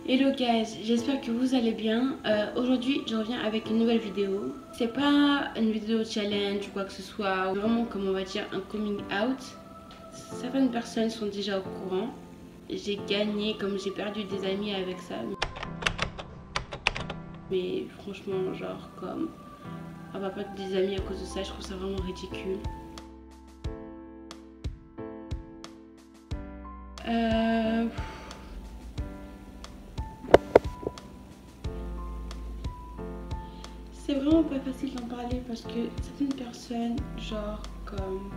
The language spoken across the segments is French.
Hello guys, j'espère que vous allez bien. Aujourd'hui je reviens avec une nouvelle vidéo. C'est pas une vidéo challenge ou quoi que ce soit, vraiment comme on va dire un coming out. Certaines personnes sont déjà au courant. J'ai gagné comme j'ai perdu des amis avec ça. Mais franchement genre comme avoir perdu des amis à cause de ça, je trouve ça vraiment ridicule. C'est vraiment pas facile d'en parler parce que certaines personnes, genre comme...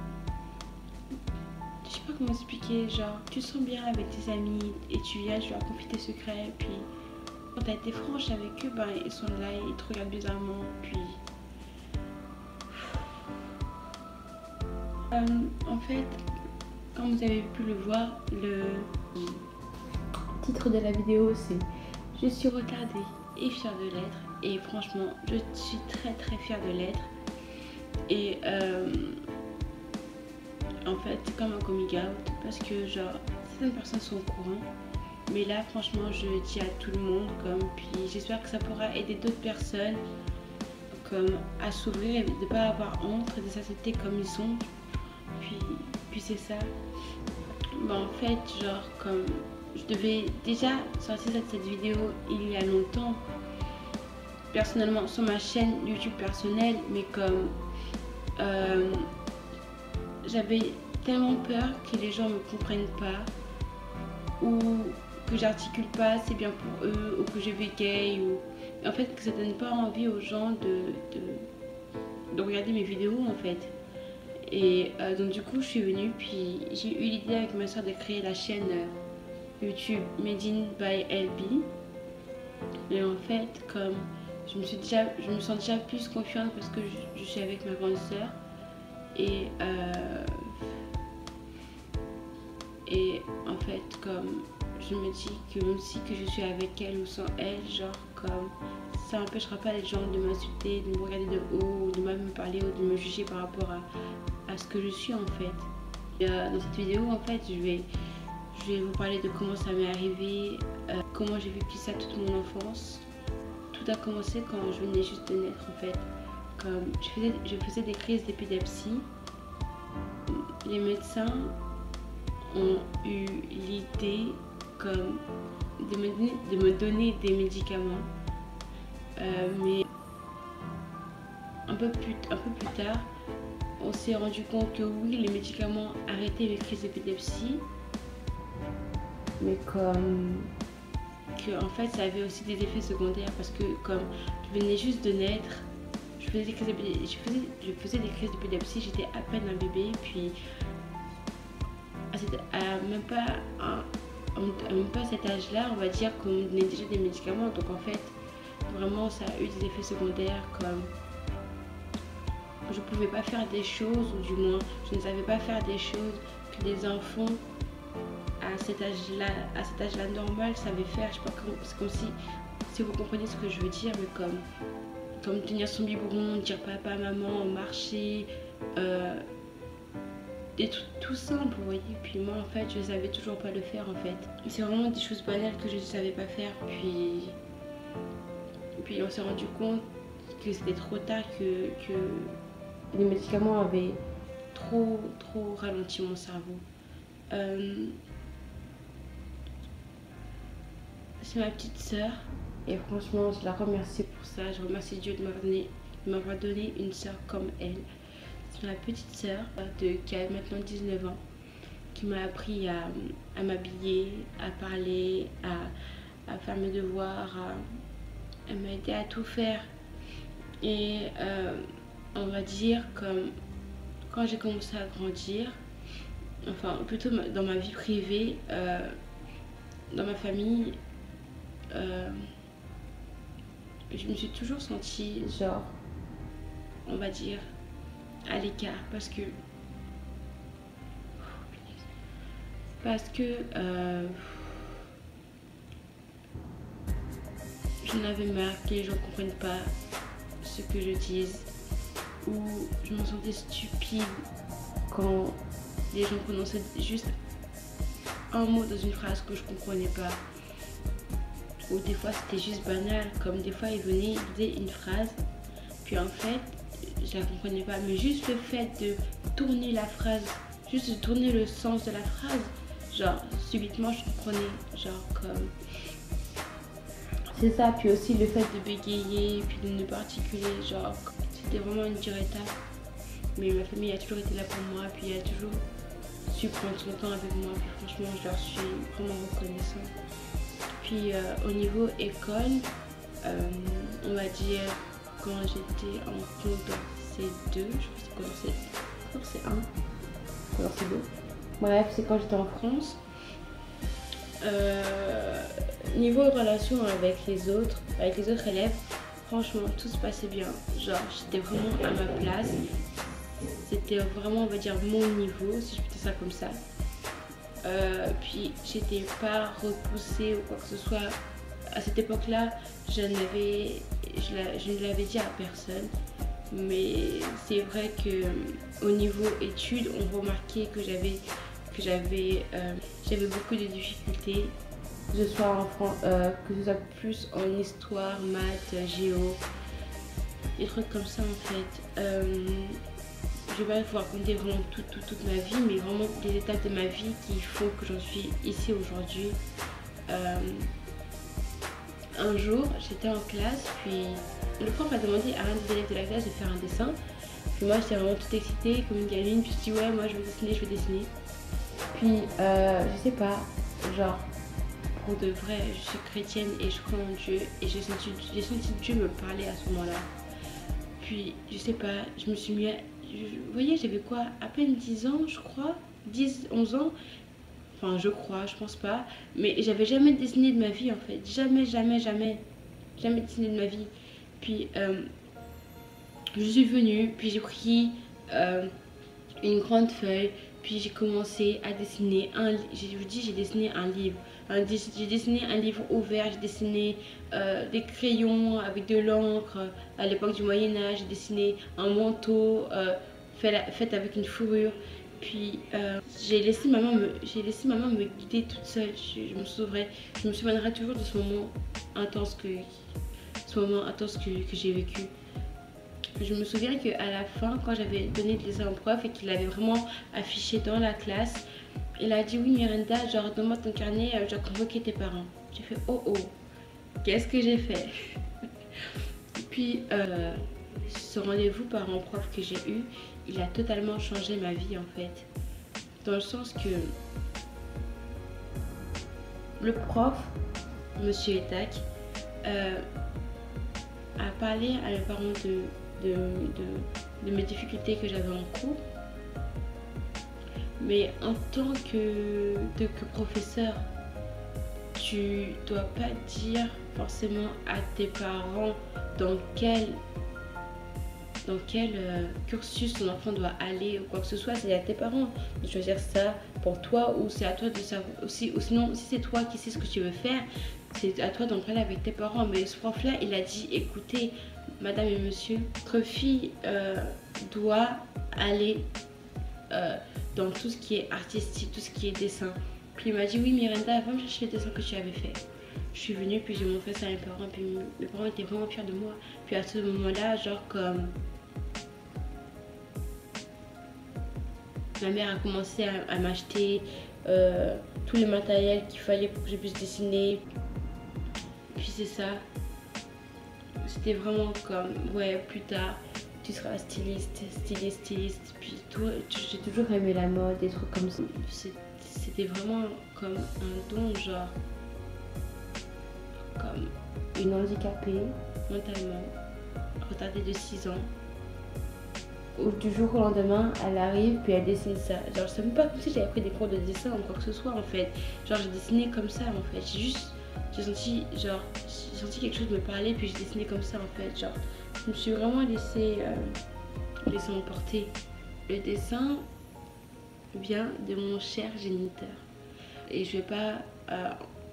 Je sais pas comment expliquer, genre tu te sens bien avec tes amis et tu viens, tu leur confies tes secrets, puis quand t'as été franche avec eux, ben ils sont là, ils te regardent bizarrement, puis... en fait, comme vous avez pu le voir, le titre de la vidéo c'est « Je suis retardée et fière de l'être ». Et franchement, je suis très fière de l'être. Et en fait, c'est comme un coming out parce que genre certaines personnes sont au courant. Mais là, franchement, je dis à tout le monde comme, puis j'espère que ça pourra aider d'autres personnes comme à s'ouvrir et de ne pas avoir honte, de s'accepter comme ils sont. Puis c'est ça. Bon, en fait, genre comme je devais déjà sortir cette vidéo il y a longtemps. Personnellement sur ma chaîne YouTube personnelle, mais comme j'avais tellement peur que les gens me comprennent pas ou que j'articule pas assez bien pour eux ou que je bégaye ou en fait que ça donne pas envie aux gens de regarder mes vidéos en fait. Et donc du coup je suis venue, puis j'ai eu l'idée avec ma soeur de créer la chaîne YouTube Made in by LB. Et en fait comme je me sens déjà plus confiante parce que je suis avec ma grande sœur et en fait comme je me dis que même si que je suis avec elle ou sans elle, genre comme ça n'empêchera pas les gens de m'insulter, de me regarder de haut ou de mal me parler ou de me juger par rapport à ce que je suis en fait. Et, dans cette vidéo en fait je vais vous parler de comment ça m'est arrivé, comment j'ai vécu ça toute mon enfance. Tout a commencé quand je venais juste de naître en fait. Comme je faisais des crises d'épilepsie. Les médecins ont eu l'idée comme de me donner des médicaments. Mais un peu plus tard, on s'est rendu compte que oui, les médicaments arrêtaient les crises d'épilepsie. Mais comme en fait ça avait aussi des effets secondaires parce que comme je venais juste de naître, je faisais des crises d'épilepsie, j'étais à peine un bébé, puis même pas à cet âge là on va dire qu'on me donnait déjà des médicaments, donc en fait vraiment ça a eu des effets secondaires comme je pouvais pas faire des choses, ou du moins je ne savais pas faire des choses que des enfants à cet âge-là normal savait faire. Je sais pas comment, c'est comme si vous comprenez ce que je veux dire, mais comme tenir son biberon, dire papa, maman, marcher, des trucs tout simples, vous voyez. Puis moi en fait je savais toujours pas le faire en fait. C'est vraiment des choses banales que je ne savais pas faire, puis on s'est rendu compte que c'était trop tard, que les médicaments avaient trop ralenti mon cerveau. C'est ma petite sœur et franchement je la remercie pour ça. Je remercie Dieu de m'avoir donné une sœur comme elle. C'est ma petite sœur qui a maintenant 19 ans, qui m'a appris à m'habiller, à parler, à faire mes devoirs, elle m'a aidé à tout faire. Et on va dire comme quand j'ai commencé à grandir, enfin plutôt dans ma vie privée, dans ma famille, je me suis toujours sentie genre, on va dire, à l'écart parce que j'en avais marre que les gens ne comprennent pas ce que je dise, ou je me sentais stupide quand les gens prononçaient juste un mot dans une phrase que je comprenais pas. Ou des fois c'était juste banal, comme des fois il venait, il disait une phrase, puis en fait je la comprenais pas, mais juste le fait de tourner la phrase, juste de tourner le sens de la phrase, genre subitement je comprenais, genre comme c'est ça. Puis aussi le fait de bégayer, puis de ne pas articuler, genre c'était vraiment une dure étape. Mais ma famille a toujours été là pour moi, puis elle a toujours su prendre son temps avec moi, puis franchement je leur suis vraiment reconnaissante. Puis au niveau école, on va dire quand j'étais en condensé 2, je pense que c'est condensé 1, condensé 2. Bref, c'est quand j'étais en France. Niveau relation avec les autres élèves, franchement tout se passait bien. Genre j'étais vraiment à ma place. C'était vraiment, on va dire, mon niveau, si je peux dire ça comme ça. Puis j'étais pas repoussée ou quoi que ce soit. À cette époque-là, je ne l'avais dit à personne. Mais c'est vrai que au niveau études, on remarquait que j'avais beaucoup de difficultés. Que ce soit que ce soit plus en histoire, maths, géo, des trucs comme ça en fait. Je vais pas vous raconter vraiment toute ma vie, mais vraiment des étapes de ma vie qui font que j'en suis ici aujourd'hui. Un jour, j'étais en classe, puis le prof m'a demandé à un des élèves de la classe de faire un dessin. Puis moi, j'étais vraiment toute excitée, comme une gamine, puis je dis ouais, moi je vais dessiner. Puis, je sais pas, genre, pour de vrai, je suis chrétienne et je crois en Dieu, et j'ai senti Dieu me parler à ce moment-là. Puis, je sais pas, je me suis mis vous voyez, j'avais quoi, à peine 10 ans, je crois, 10, 11 ans. Enfin, je crois, je pense pas. Mais j'avais jamais dessiné de ma vie, en fait. Jamais dessiné de ma vie. Puis, je suis venue, puis j'ai pris une grande feuille, puis j'ai commencé à dessiner je vous dis, j'ai dessiné un livre. J'ai dessiné un livre ouvert, j'ai dessiné des crayons avec de l'encre à l'époque du Moyen-Âge, j'ai dessiné un manteau fait avec une fourrure. Puis j'ai laissé maman me guider toute seule. Je me souviendrai toujours de ce moment intense que j'ai vécu. Je me souviens qu'à la fin, quand j'avais donné le dessin au prof et qu'il l'avait vraiment affiché dans la classe, il a dit oui Miranda, genre donne-moi ton carnet, je dois convoquer tes parents. J'ai fait oh oh, qu'est-ce que j'ai fait? Puis ce rendez-vous parent-prof que j'ai eu, il a totalement changé ma vie en fait. Dans le sens que le prof, Monsieur Etac, a parlé à mes parents de mes difficultés que j'avais en cours. Mais en tant que professeur, tu dois pas dire forcément à tes parents dans quel cursus ton enfant doit aller ou quoi que ce soit. C'est à tes parents de choisir ça pour toi, ou c'est à toi de savoir aussi, ou sinon si c'est toi qui sais ce que tu veux faire, c'est à toi d'en parler avec tes parents. Mais ce prof là, il a dit écoutez madame et monsieur, votre fille doit aller dans tout ce qui est artistique, tout ce qui est dessin. Puis il m'a dit oui Miranda, va me chercher les dessins que tu avais fait. Je suis venue, puis j'ai montré ça à mes parents, puis mes parents étaient vraiment fiers de moi. Puis à ce moment-là, genre comme ma mère a commencé à m'acheter tous les matériels qu'il fallait pour que je puisse dessiner. Puis c'est ça. C'était vraiment comme, ouais, plus tard, tu seras styliste. Puis j'ai toujours aimé la mode, des trucs comme ça. C'était vraiment comme un don, genre, comme une handicapée mentalement, retardée de 6 ans. Du jour au lendemain, elle arrive, puis elle dessine ça. Genre, je sais même pas comme si j'avais pris des cours de dessin ou quoi que ce soit en fait. Genre, j'ai dessiné comme ça en fait. J'ai senti quelque chose me parler, puis j'ai dessiné comme ça en fait. Genre, je me suis vraiment laissée emporter. Le dessin vient de mon cher géniteur. Et je vais pas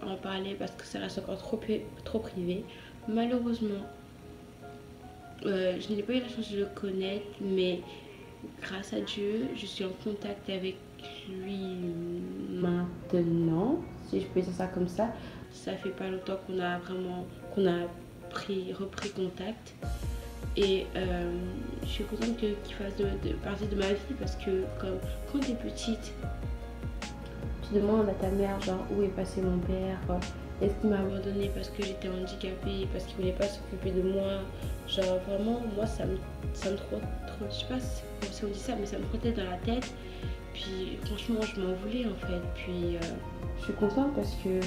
en parler parce que ça reste encore trop privé. Malheureusement, je n'ai pas eu la chance de le connaître, mais grâce à Dieu, je suis en contact avec lui maintenant, si je peux dire ça comme ça. Ça fait pas longtemps qu'on a repris contact. Et je suis contente qu'il fasse de partie de ma vie parce que comme quand tu es petite, tu demandes à ta mère genre où est passé mon père, est-ce qu'il m'a abandonné parce que j'étais handicapée, parce qu'il voulait pas s'occuper de moi. Genre vraiment moi ça me trop, je sais pas si on dit ça, mais ça me trottait dans la tête. Puis franchement je m'en voulais en fait. Puis je suis contente parce que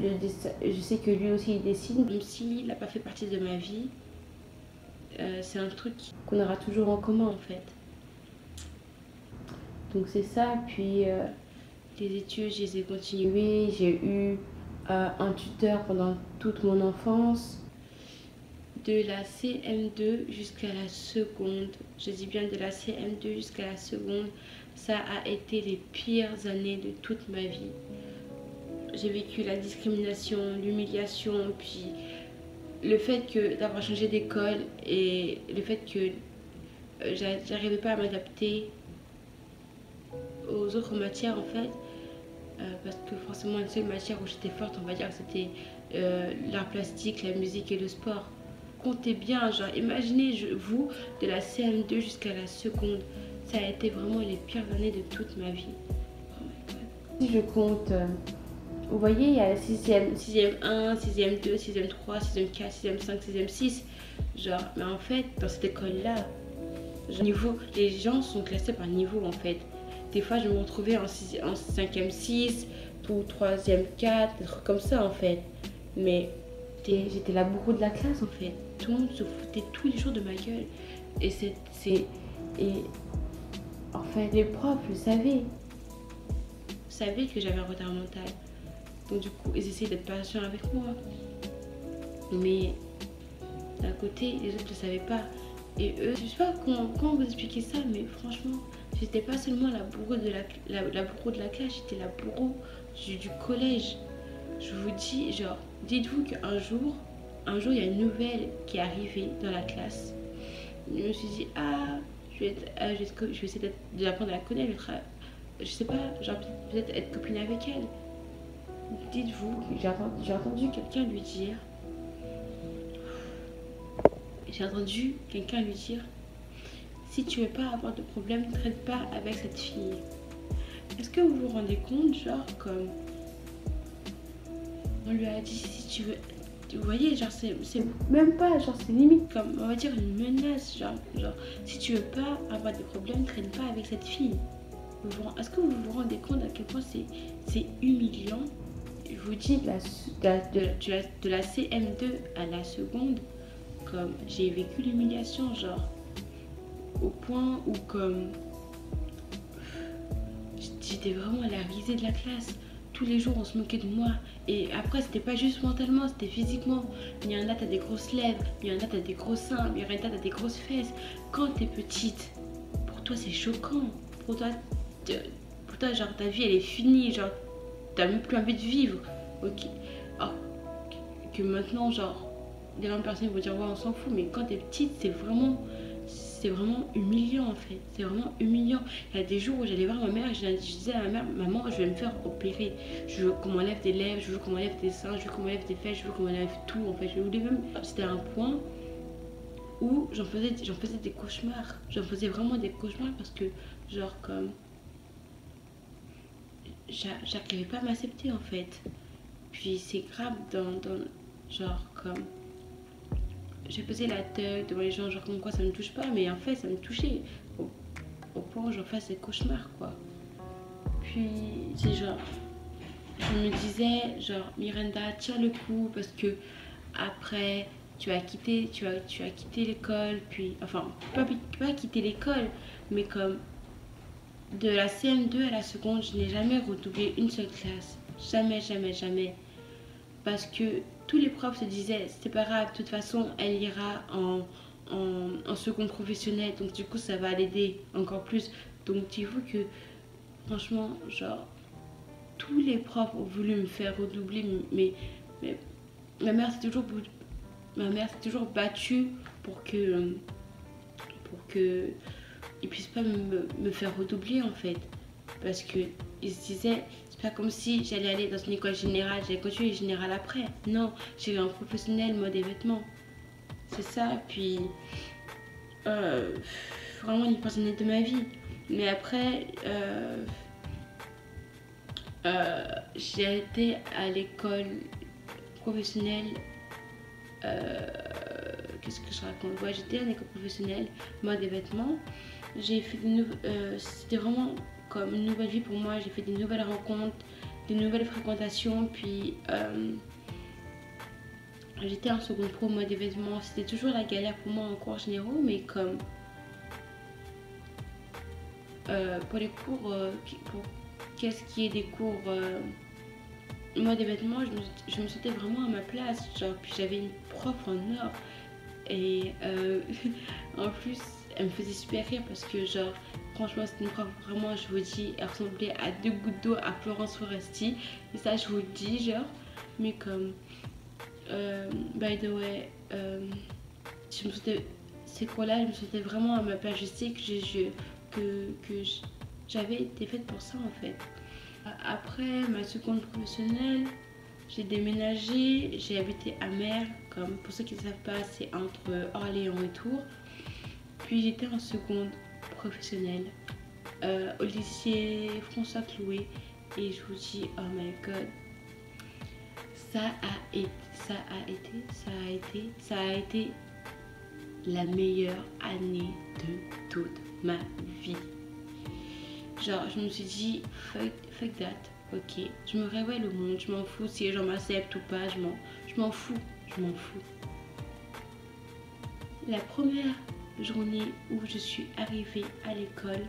je sais que lui aussi il décide, même s'il n'a pas fait partie de ma vie. C'est un truc qu'on aura toujours en commun en fait. Donc c'est ça, puis les études je les ai continuées, j'ai eu un tuteur pendant toute mon enfance. De la CM2 jusqu'à la seconde, je dis bien de la CM2 jusqu'à la seconde, ça a été les pires années de toute ma vie. J'ai vécu la discrimination, l'humiliation, puis le fait d'avoir changé d'école et le fait que j'arrivais pas à m'adapter aux autres matières en fait, parce que forcément une seule matière où j'étais forte, on va dire, c'était l'art plastique, la musique et le sport. Comptez bien, genre imaginez vous de la CM2 jusqu'à la seconde, ça a été vraiment les pires années de toute ma vie. Oh my God. Si je compte, vous voyez, il y a la 6e 1, 6e 2, 6e 3, 6e 4, 6e 5, 6e 6. Genre, mais en fait, dans cette école-là, les gens sont classés par niveau en fait. Des fois, je me retrouvais en 5e 6 ou 3e 4, des trucs comme ça en fait. Mais j'étais la bourreau de la classe en fait. Tout le monde se foutait tous les jours de ma gueule. Et en fait, les profs le savaient. Ils savaient que j'avais un retard mental. Donc du coup, ils essayaient d'être patients avec moi. Mais d'un côté, les autres ne le savaient pas. Et eux, je sais pas comment vous expliquer ça, mais franchement, j'étais pas seulement la bourreau de la bourreau de la classe, j'étais la bourreau du collège. Je vous dis, genre, dites-vous qu'un jour, il y a une nouvelle qui est arrivée dans la classe. Je me suis dit, je vais essayer de l'apprendre à la connaître. Je sais pas, genre peut-être être copine avec elle. Dites-vous que j'ai entendu quelqu'un lui dire, si tu veux pas avoir de problème, ne traite pas avec cette fille. Est-ce que vous vous rendez compte, genre comme on lui a dit si tu veux, vous voyez, genre c'est même pas, genre c'est limite comme on va dire une menace, genre si tu veux pas avoir de problème, ne traîne pas avec cette fille. Est-ce que vous vous rendez compte à quel point c'est humiliant? Je vous dis de la CM2 à la seconde, comme j'ai vécu l'humiliation, genre au point où comme j'étais vraiment à la risée de la classe. Tous les jours on se moquait de moi. Et après c'était pas juste mentalement, c'était physiquement. Il y en a t'as des grosses lèvres, il y en a t'as des gros seins, il y en a t'as des grosses fesses. Quand t'es petite, pour toi c'est choquant. Pour toi genre ta vie elle est finie, genre t'as même plus envie de vivre. Ok. Alors que maintenant genre des personnes vont dire ouais on s'en fout, mais quand t'es petite c'est vraiment humiliant en fait, c'est vraiment humiliant. Il y a des jours où j'allais voir ma mère et je disais à ma mère, maman je vais me faire opérer, je veux qu'on m'enlève des lèvres, je veux qu'on m'enlève des seins, je veux qu'on m'enlève des fesses, je veux qu'on m'enlève tout en fait. Je voulais même, c'était un point où j'en faisais des cauchemars, j'en faisais vraiment des cauchemars parce que genre comme j'arrivais pas à m'accepter en fait. Puis c'est grave dans genre comme j'ai pesé la tête devant les gens, genre comme quoi ça me touche pas, mais en fait ça me touchait au point où j'en fasse des cauchemars quoi. Puis c'est genre, je me disais genre Miranda tiens le coup parce que après tu as quitté l'école, puis enfin pas quitter l'école, mais comme de la CM2 à la seconde je n'ai jamais redoublé une seule classe, jamais. Parce que tous les profs se disaient c'est pas grave, de toute façon elle ira en seconde professionnelle, donc du coup ça va l'aider encore plus. Donc dites-vous que franchement genre tous les profs ont voulu me faire redoubler, mais ma mère s'est toujours battue pour que pour que ils puissent pas me faire redoubler en fait. Parce que ils se disaient, c'est pas comme si j'allais aller dans une école générale, j'allais continuer générale après. Non, j'ai un professionnel mode et vêtements. C'est ça, puis vraiment une personnalité de ma vie. Mais après, j'ai été à l'école professionnelle. Qu'est-ce que je raconte? Ouais, j'étais à l'école professionnelle, mode et vêtements. J'ai fait c'était vraiment comme une nouvelle vie pour moi. J'ai fait des nouvelles rencontres, des nouvelles fréquentations. Puis j'étais en seconde pro mode et vêtements. C'était toujours la galère pour moi en cours généraux, mais comme pour les cours, pour qu'est-ce qui est des cours mode et vêtements, je me sentais vraiment à ma place. Genre, puis j'avais une prof en or. Et en plus, elle me faisait super rire parce que, genre, franchement, c'était une prof vraiment, je vous dis, elle ressemblait à 2 gouttes d'eau à Florence Foresti. Et ça, je vous le dis, genre. Mais comme, by the way, je me sentais, ces cours-là, je me sentais vraiment à ma place. Je sais que j'avais été faite pour ça, en fait. Après ma seconde professionnelle, j'ai déménagé, j'ai habité à Mer, comme pour ceux qui ne savent pas, c'est entre Orléans et Tours. Puis j'étais en seconde professionnelle au lycée François Clouet et je vous dis, oh my god, ça a été la meilleure année de toute ma vie. Genre, je me suis dit, fuck that, ok, je me révèle au monde, je m'en fous si les gens m'acceptent ou pas, je m'en fous. La première journée où je suis arrivée à l'école,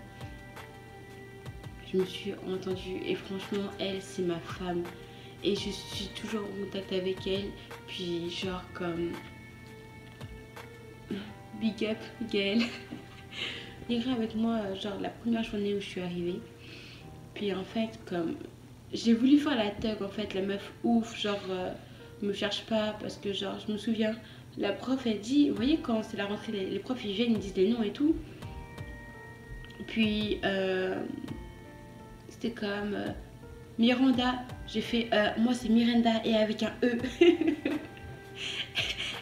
je me suis entendue et franchement, elle, c'est ma femme. Et je suis toujours en contact avec elle, puis genre comme, big up, Gaëlle. Elle avec moi, genre la première journée où je suis arrivée. Puis en fait, comme j'ai voulu faire la thug, en fait, la meuf ouf, genre me cherche pas parce que genre je me souviens, la prof elle dit, vous voyez quand c'est la rentrée, les profs ils viennent, ils disent les noms et tout. Puis c'était comme Miranda, j'ai fait moi c'est Miranda et avec un E.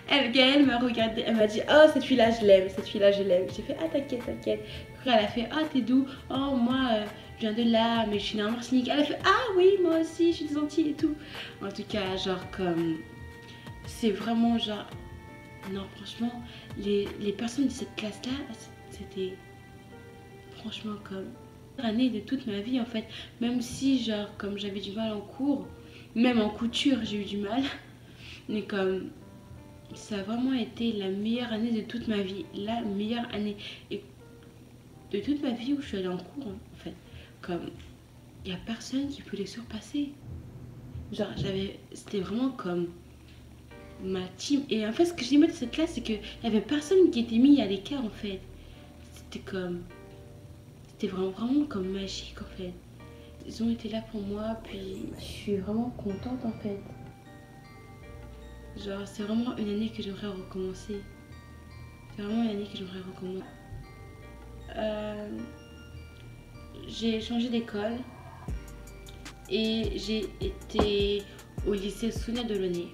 Elle m'a regardé, elle m'a dit, oh cette fille là je l'aime, J'ai fait, ah t'inquiète. Après elle a fait, ah t'es d'où? Oh moi je viens de là, mais je suis née en Martinique. Elle a fait, ah oui moi aussi je suis des Antilles et tout. En tout cas, genre comme, c'est vraiment genre, non franchement, les personnes de cette classe là, c'était franchement comme année de toute ma vie en fait. Même si genre comme j'avais du mal en cours, même en couture j'ai eu du mal, mais comme ça a vraiment été la meilleure année de toute ma vie, la meilleure année et de toute ma vie où je suis allée en cours en fait. Comme il n'y a personne qui peut les surpasser. Genre c'était vraiment comme ma team. Et en fait ce que j'aimais de cette classe c'est qu'il n'y avait personne qui était mis à l'écart en fait. C'était vraiment comme magique en fait. Ils ont été là pour moi, puis je suis vraiment contente en fait. Genre, c'est vraiment une année que j'aimerais recommencer. J'ai changé d'école et j'ai été au lycée Sonia Delaunay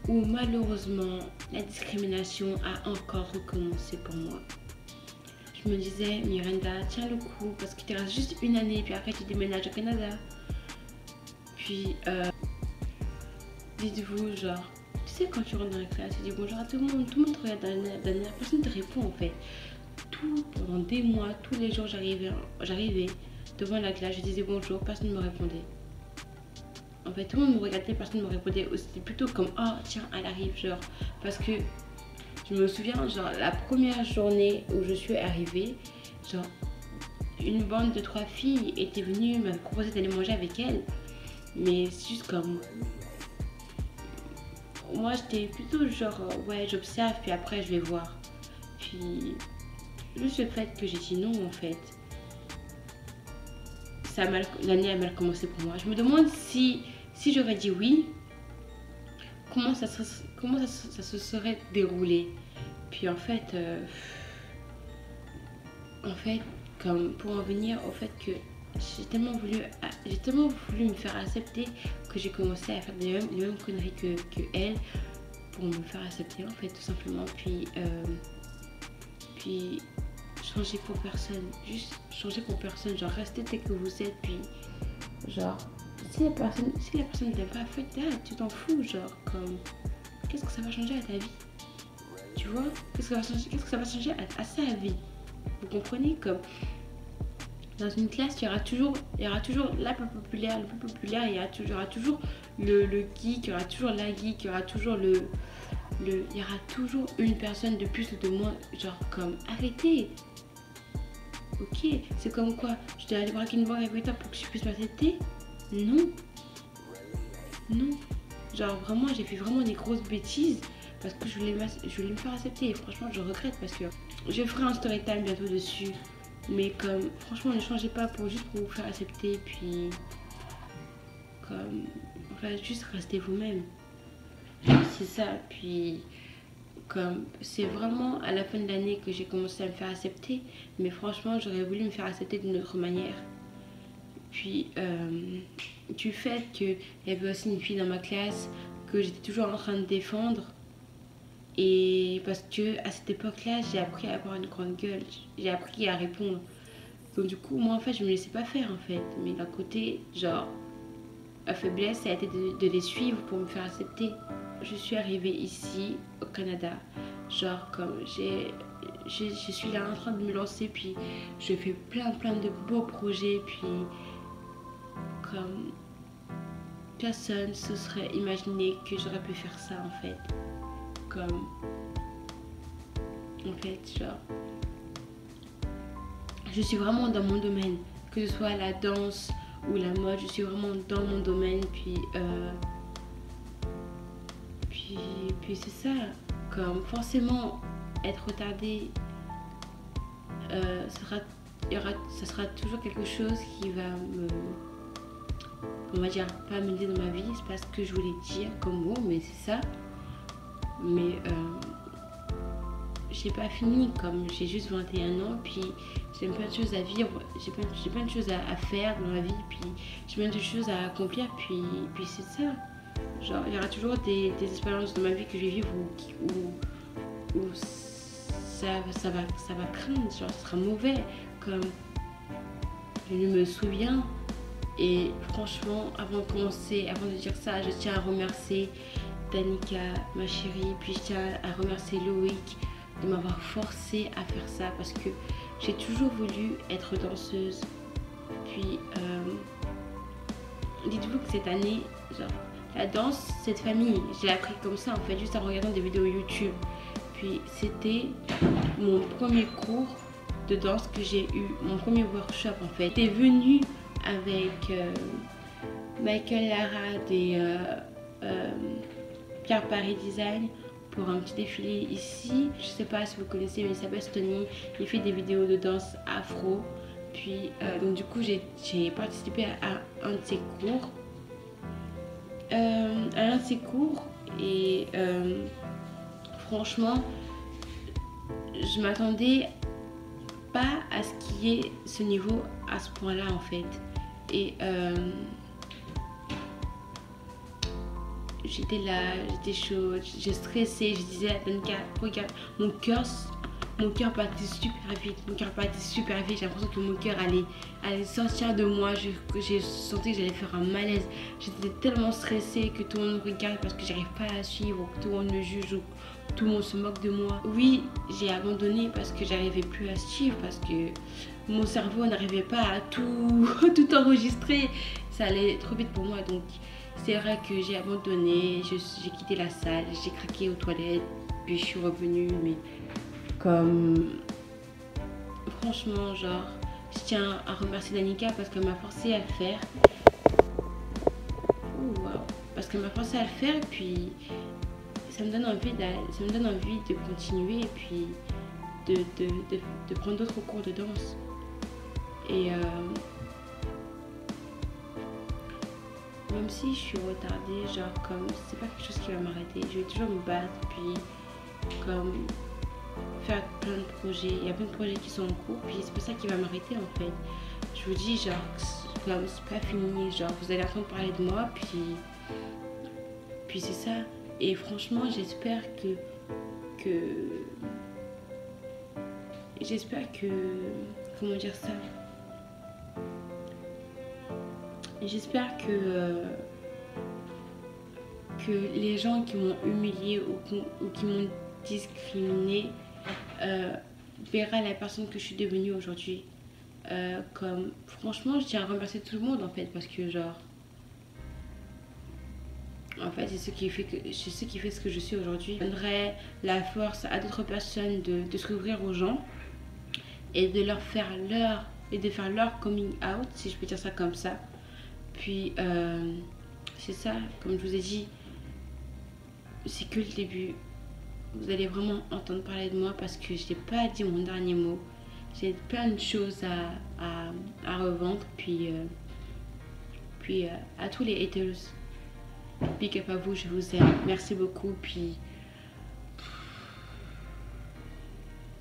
où malheureusement la discrimination a encore recommencé pour moi. Je me disais, Miranda, tiens le coup parce qu'il te reste juste une année puis après tu déménages au Canada. Puis dites-vous, genre, tu sais, quand tu rentres dans la classe, tu dis bonjour à tout le monde te regarde d'un air, personne ne te répond en fait. Pendant des mois, tous les jours, j'arrivais devant la classe, je disais bonjour, personne ne me répondait. En fait, tout le monde me regardait, personne ne me répondait. C'était plutôt comme, oh tiens, elle arrive, genre, parce que je me souviens, genre, la première journée où je suis arrivée, genre, une bande de 3 filles était venue me proposer d'aller manger avec elles. Mais c'est juste comme, moi j'étais plutôt genre ouais j'observe puis après je vais voir. Puis juste le fait que j'ai dit non en fait, l'année a mal commencé pour moi. Je me demande si j'aurais dit oui, comment ça se serait déroulé. Puis en fait en fait, comme pour en venir au fait que j'ai tellement voulu me faire accepter que j'ai commencé à faire les mêmes conneries que elle pour me faire accepter en fait tout simplement. Puis changer pour personne, juste changer pour personne, genre rester tel que vous êtes. Puis genre si la personne ne t'aime pas, fuck that, tu t'en fous, genre comme qu'est-ce que ça va changer à ta vie, tu vois, qu'est-ce que ça va changer à sa vie, vous comprenez? Comme dans une classe, il y aura toujours la plus populaire, le plus populaire, il y aura toujours le geek, il y aura toujours la geek, il y aura toujours il y aura toujours une personne de plus ou de moins, genre comme arrêtez. Ok, c'est comme quoi, je dois aller braquer une banque avec toi pour que je puisse m'accepter? Non. Non. Genre vraiment, j'ai fait vraiment des grosses bêtises parce que je voulais me faire accepter. Et franchement, je regrette parce que je ferai un story time bientôt dessus. Mais comme, franchement, ne changez pas juste pour vous faire accepter. Puis, comme, enfin, juste restez vous-même. C'est ça. Puis, comme, c'est vraiment à la fin de l'année que j'ai commencé à me faire accepter. Mais franchement, j'aurais voulu me faire accepter d'une autre manière. Puis, du fait qu'il y avait aussi une fille dans ma classe que j'étais toujours en train de défendre. Et parce que à cette époque-là, j'ai appris à avoir une grande gueule, j'ai appris à répondre. Donc du coup, moi en fait, je me laissais pas faire en fait. Mais d'un côté, genre, ma faiblesse, ça a été de les suivre pour me faire accepter. Je suis arrivée ici, au Canada, genre comme je suis là en train de me lancer, puis je fais plein de beaux projets, puis comme personne se serait imaginé que j'aurais pu faire ça en fait. Comme en fait genre je suis vraiment dans mon domaine, que ce soit la danse ou la mode, je suis vraiment dans mon domaine. Puis c'est ça, comme forcément être retardé, ça sera toujours quelque chose qui va on va dire, pas m'aider dans ma vie. C'est pas ce que je voulais dire comme mot, mais c'est ça. Mais j'ai pas fini, comme j'ai juste 21 ans, puis j'ai plein de choses à vivre, j'ai plein de choses à faire dans ma vie, puis j'ai plein de choses à accomplir, puis c'est ça. Genre, il y aura toujours des expériences dans ma vie que je vais vivre où ça va craindre, genre ça sera mauvais, comme je me souviens. Et franchement, avant de dire ça, je tiens à remercier Danica, ma chérie, puis je tiens à remercier Loïc de m'avoir forcé à faire ça parce que j'ai toujours voulu être danseuse. Puis dites-vous que cette année, genre, la danse, cette famille, j'ai appris comme ça en fait, juste en regardant des vidéos YouTube. Puis c'était mon premier cours de danse que j'ai eu, mon premier workshop en fait. J'étais venue avec Michael Lara et Pierre Paris Design pour un petit défilé ici. Je sais pas si vous connaissez, mais il s'appelle Stony. Il fait des vidéos de danse afro. Puis donc du coup j'ai participé à un de ses cours. Et franchement, je m'attendais pas à ce qu'il y ait ce niveau à ce point là en fait. Et j'étais là, j'étais chaude, j'ai stressé, je disais à Danica, regarde, mon cœur battait super vite, j'ai l'impression que mon cœur allait sortir de moi, j'ai senti que j'allais faire un malaise, j'étais tellement stressée que tout le monde me regarde parce que j'arrive pas à la suivre, ou que tout le monde me juge, ou que tout le monde se moque de moi. Oui, j'ai abandonné parce que j'arrivais plus à suivre, parce que mon cerveau n'arrivait pas à tout enregistrer, ça allait trop vite pour moi. Donc c'est vrai que j'ai abandonné, j'ai quitté la salle, j'ai craqué aux toilettes, puis je suis revenue. Mais comme franchement, genre, je tiens à remercier Danica parce qu'elle m'a forcé à le faire. Parce qu'elle m'a forcé à le faire, et puis ça me donne envie de continuer, et puis de prendre d'autres cours de danse. Et même si je suis retardée, genre comme c'est pas quelque chose qui va m'arrêter, je vais toujours me battre, puis comme faire plein de projets. Il y a plein de projets qui sont en cours, puis c'est pas ça qui va m'arrêter en fait. Je vous dis, genre, comme c'est pas fini, genre, vous allez entendre parler de moi, puis c'est ça. Et franchement, j'espère comment dire ça? J'espère que les gens qui m'ont humilié ou qui m'ont discriminé verra la personne que je suis devenue aujourd'hui. Comme franchement, je tiens à remercier tout le monde en fait, parce que genre en fait c'est ce qui fait ce que je suis aujourd'hui. Je donnerai la force à d'autres personnes de s'ouvrir aux gens et de faire leur coming out, si je peux dire ça comme ça. Puis c'est ça, comme je vous ai dit, c'est que le début. Vous allez vraiment entendre parler de moi parce que je n'ai pas dit mon dernier mot. J'ai plein de choses à revendre. Puis à tous les haters, big up à vous, je vous aime. Merci beaucoup. Puis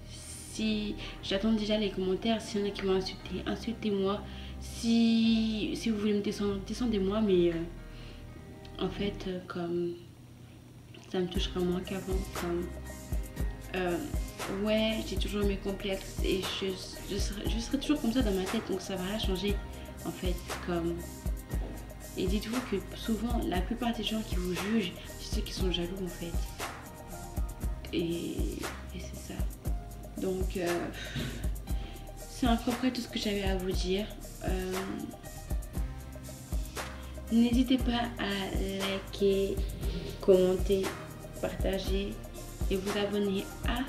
si j'attends déjà les commentaires, s'il y en a qui m'ont insulté, insultez-moi. Si vous voulez me descendre, descendez-moi. Mais en fait, comme ça me touchera moins qu'avant. Comme ouais, j'ai toujours mes complexes et je serai toujours comme ça dans ma tête, donc ça va rien changer en fait. Comme et dites-vous que souvent la plupart des gens qui vous jugent, c'est ceux qui sont jaloux en fait. Et c'est ça. Donc c'est à peu près tout ce que j'avais à vous dire. N'hésitez pas à liker, commenter, partager et vous abonner à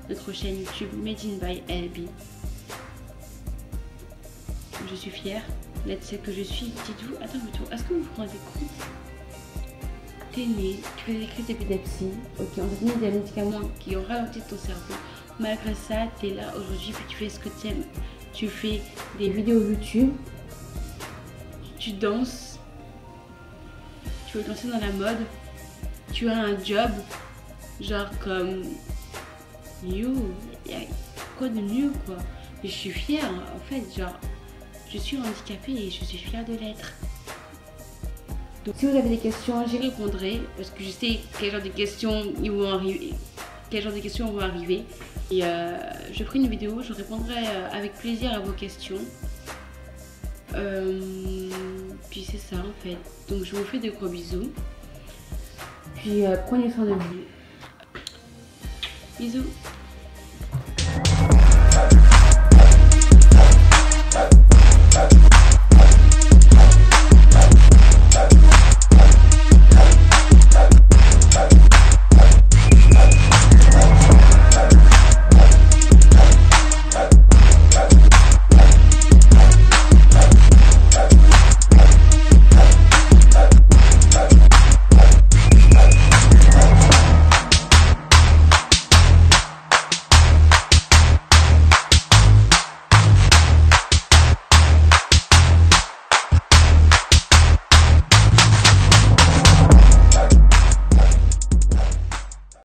notre chaîne YouTube Made in by LB. Je suis fière d'être celle que je suis. Dites-vous, attends, est-ce que vous vous rendez compte? T'es né, tu fais des crises d'épilepsie, ok, on t'a donné des médicaments qui ont ralenti ton cerveau. Malgré ça, t'es là aujourd'hui, puis tu fais ce que tu aimes. Tu fais des vidéos YouTube, tu danses, tu veux danser dans la mode, tu as un job, genre comme you, y a quoi de mieux quoi. Et je suis fière en fait, genre je suis handicapée et je suis fière de l'être. Donc si vous avez des questions, j'y répondrai parce que je sais quel genre de questions vont arriver. Et je ferai une vidéo, je répondrai avec plaisir à vos questions. Puis c'est ça en fait. Donc je vous fais de gros bisous. Puis prenez soin de vous. Bisous.